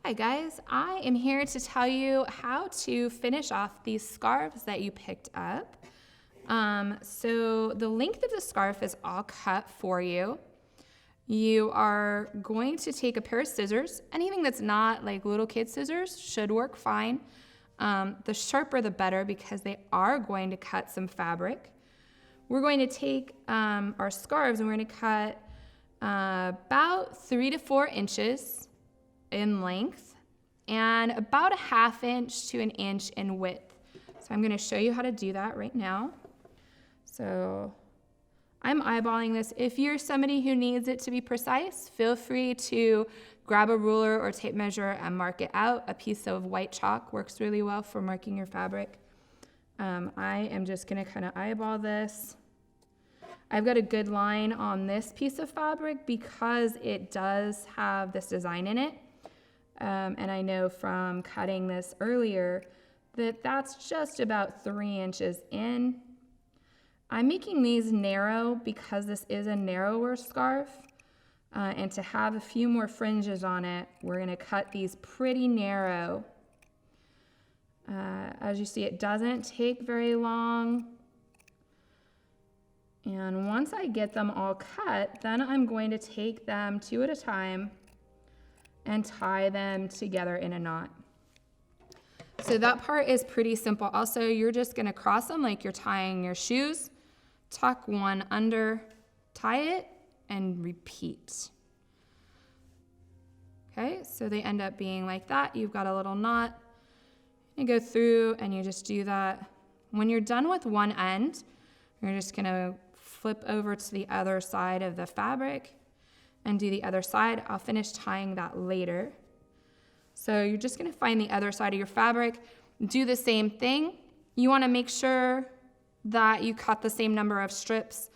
Hi guys, I am here to tell you how to finish off these scarves that you picked up. So the length of the scarf is all cut for you. You are going to take a pair of scissors. Anything that's not like little kid scissors should work fine. The sharper the better because they are going to cut some fabric. We're going to take our scarves and we're going to cut about 3 to 4 inches in length and about a 1/2 inch to 1 inch in width. So I'm going to show you how to do that right now. So I'm eyeballing this. If you're somebody who needs it to be precise, feel free to grab a ruler or tape measure and mark it out. A piece of white chalk works really well for marking your fabric. I am just going to kind of eyeball this. I've got a good line on this piece of fabric because it does have this design in it. And I know from cutting this earlier that that's just about 3 inches in. I'm making these narrow because this is a narrower scarf. And to have a few more fringes on it, we're going to cut these pretty narrow. As you see, it doesn't take very long. And once I get them all cut, then I'm going to take them 2 at a time and tie them together in a knot. So that part is pretty simple. Also, you're just gonna cross them like you're tying your shoes, tuck one under, tie it, and repeat. Okay, so they end up being like that. You've got a little knot. You go through and you just do that. When you're done with one end, you're just gonna flip over to the other side of the fabric and do the other side. I'll finish tying that later. So you're just gonna find the other side of your fabric, do the same thing. You wanna make sure that you cut the same number of strips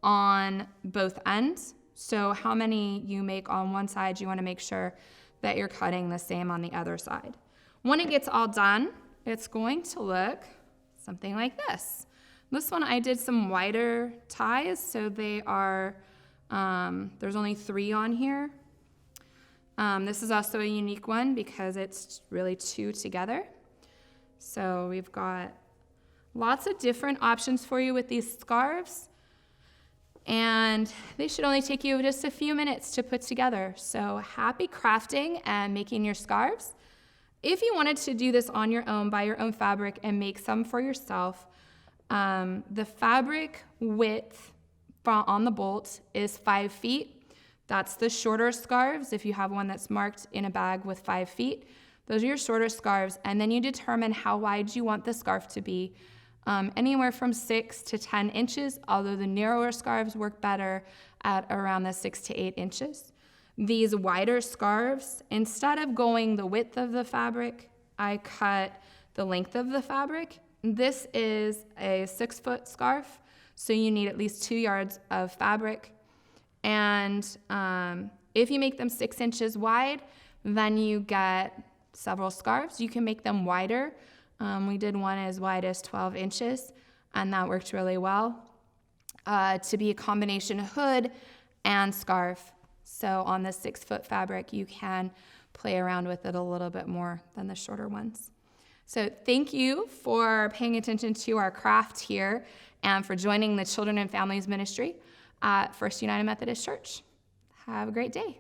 on both ends. So how many you make on one side, you wanna make sure that you're cutting the same on the other side. When it gets all done, it's going to look something like this. This one I did some wider ties, so they are, there's only 3 on here. This is also a unique one because it's really 2 together. So we've got lots of different options for you with these scarves. And they should only take you just a few minutes to put together. So happy crafting and making your scarves. If you wanted to do this on your own, buy your own fabric and make some for yourself, the fabric width on the bolt is 5 feet. That's the shorter scarves. If you have one that's marked in a bag with 5 feet, those are your shorter scarves. And then you determine how wide you want the scarf to be. Anywhere from 6 to 10 inches, although the narrower scarves work better at around the 6 to 8 inches. These wider scarves, instead of going the width of the fabric, I cut the length of the fabric. This is a 6-foot scarf, so you need at least 2 yards of fabric. And if you make them 6 inches wide, then you get several scarves. You can make them wider. We did one as wide as 12 inches, and that worked really well to be a combination hood and scarf. So on the 6-foot fabric, you can play around with it a little bit more than the shorter ones. So thank you for paying attention to our craft here and for joining the Children and Families Ministry at First United Methodist Church. Have a great day.